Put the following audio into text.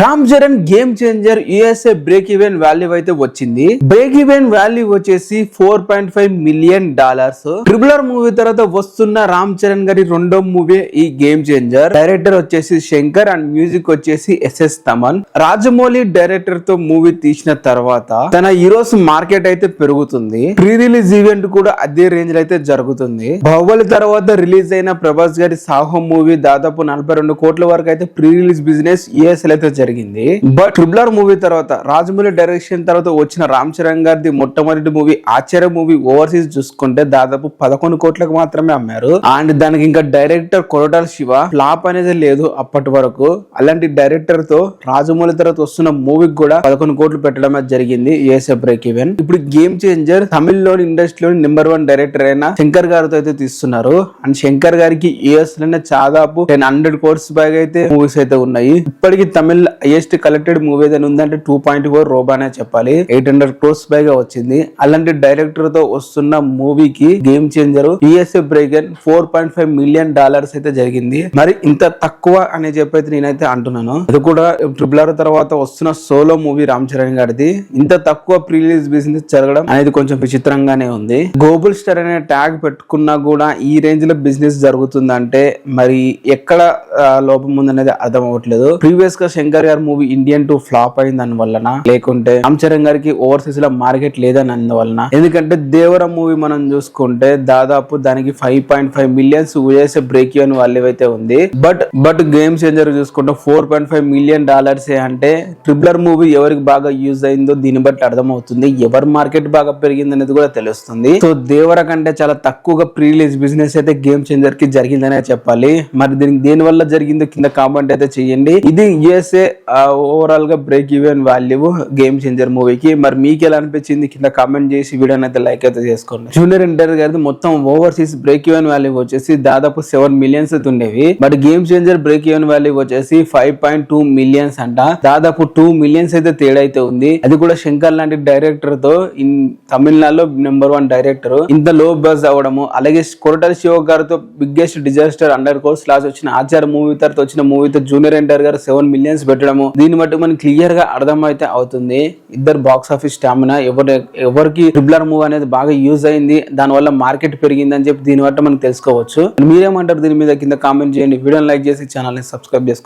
Ram Charan game changer USA break even value అయితే వచ్చింది. Break even value వచ్చేసి $4.5 మిలియన్. ట్రిపులర్ మూవీ తర్వాత వస్తున్న రామ్ చరణ్ గారి రెండో మూవీ ఈ గేమ్ చేంజర్. డైరెక్టర్ వచ్చేసి శంకర్ అండ్ మ్యూజిక్ వచ్చేసి ఎస్ఎస్ తమన్. రాజమౌళి డైరెక్టర్ తో మూవీ తీసిన తర్వాత తన హీరోస్ మార్కెట్ అయితే పెరుగుతుంది. ప్రీ రిలీజ్ ఈవెంట్ కూడా అదే రేంజ్ లో అయితే జరుగుతుంది. బాహుబలి తర్వాత రిలీజ్ అయిన ప్రభాస్ గారి సాహో మూవీ దాదాపు 42 కోట్ల వరకు అయితే ప్రీ రిలీజ్ బిజినెస్ యుఎస్ అయితే జరిగింది. బట్ ట్రిపులర్ మూవీ తర్వాత రాజమౌళి డైరెక్షన్ తర్వాత వచ్చిన రామ్ చరణ్ గారి మొట్టమొదటి మూవీ ఆచార్య మూవీ ఓవర్సీస్ చూసుకుంటే దాదాపు 11 కోట్లకు మాత్రమే అమ్మారు. అండ్ దానికి ఇంకా డైరెక్టర్ కొరటాల శివ ఫ్లాప్ అనేది లేదు అప్పటి వరకు. అలాంటి డైరెక్టర్ తో రాజమౌళి తర్వాత వస్తున్న మూవీకి కూడా 11 కోట్లు పెట్టడం జరిగింది యుఎస్ఏ బ్రేక్ ఈవెన్. ఇప్పుడు గేమ్ చేంజర్ తమిళలోని ఇండస్ట్రీలోని నెంబర్ 1 డైరెక్టర్ అయిన శంకర్ గారితో అయితే తీస్తున్నారు. అండ్ శంకర్ గారికి యుఎస్ లోనే దాదాపు 100 కోట్స్ పైగా అయితే మూవీస్ అయితే ఉన్నాయి. ఇప్పటికి తమిళ హైయెస్ట్ కలెక్టెడ్ మూవీ ఏదైనా ఉందంటే 2.4 రోబానే చెప్పాలి. 800 క్రోర్స్ పైగా వచ్చింది. అలాంటి డైరెక్టర్ తో వస్తున్న మూవీకి game changer USA break $4.5 million అయితే జరిగింది. మరి ఇంత తక్కువ అని చెప్పైతే నేనైతే అంటున్నాను. అది కూడా ట్రిపులర్ తర్వాత వస్తున్న సోలో మూవీ రామ్ చరణ్ గారిది ఇంత తక్కువ ప్రీ రిలీజ్ బిజినెస్ జరగడం అనేది కొంచెం విచిత్రంగానే ఉంది. గ్లోబల్ స్టార్ అనే ట్యాగ్ పెట్టుకున్నా కూడా ఈ రేంజ్ లో బిజినెస్ జరుగుతుందంటే మరి ఎక్కడ లోపం ఉందనేది అర్థం అవ్వట్లేదు. ప్రీవియస్ గా శంకర్ గారి మూవీ ఇండియన్ 2 ఫ్లాప్ అయింది అందువలన, లేకుంటే రామ్ చరణ్ గారికి ఓవర్సీస్ లో మార్కెట్ లేదని అందువలన. ఎందుకంటే దేవర మూవీ మనం చూసుకుంటే దాదాపు దానికి 5.5 millions USA break even value అయితే ఉంది. బట్ గేమ్ చేంజర్ చూసుకుంటే $4.5 మిలియన్ అంటే ట్రిపులర్ మూవీ ఎవరికి బాగా యూజ్ అయిందో దీన్ని బట్టి అర్థమవుతుంది. ఎవరి మార్కెట్ బాగా పెరిగింది అనేది కూడా తెలుస్తుంది. సో దేవర కంటే చాలా తక్కువగా ప్రీ రిలీజ్ బిజినెస్ అయితే గేమ్ చేంజర్ కి జరిగిందనే చెప్పాలి. మరి దీనికి దేని వల్ల జరిగిందో కింద కామెంట్ అయితే చేయండి. ఇది యుఎస్ఏ ఓవరాల్ గా break even value game changer మూవీకి. మరి మీకు ఎలా అనిపించింది కింద కామెంట్ చేసి వీడియోని అయితే లైక్ అయితే చేసుకోండి. జూనియర్ ఎన్టీఆర్ గారిది మొత్తం ఓవర్సీస్ బ్రేక్ ఈవెన్ వాల్యూ వచ్చేసి దాదాపు 7 మిలియన్స్ అయితే ఉండేవి. But game changer break even value వచ్చేసి 5.2 మిలియన్స్ అంట. దాదాపు 2 మిలియన్స్ అయితే తేడా అయితే ఉంది. అది కూడా శంకర్ లాంటి డైరెక్టర్ తో తమిళనాడులో నెంబర్ 1 డైరెక్టర్ ఇంత లో బజ్ అవడము, అలాగే కొరటాల శివ గారితో బిగ్గెస్ట్ డిజాస్టర్ 100 కోర్స్ లాస్ వచ్చిన ఆచార్య మూవీ తర్వాత వచ్చిన మూవీతో జూనియర్ ఎన్టీఆర్ గారు 7 మిలియన్స్ పెట్టడము, దీన్ని బట్టి మనకి క్లియర్ గా అర్థం అయితే అవుతుంది ఇద్దరు బాక్స్ ఆఫీస్ స్టామినా ఎవరికి ట్రిపులర్ మూవీ అనేది బాగా యూజ్ అయింది, దాని వల్ల మార్కెట్ పెరిగింది అని చెప్పి దీని బట్టి మనం తెలుసుకోవచ్చు. మీరేమంటారు దీని మీద కింద కామెంట్ చేయండి. వీడియోని లైక్ చేసి ఛానల్ ని సబ్స్క్రైబ్ చేసుకోండి.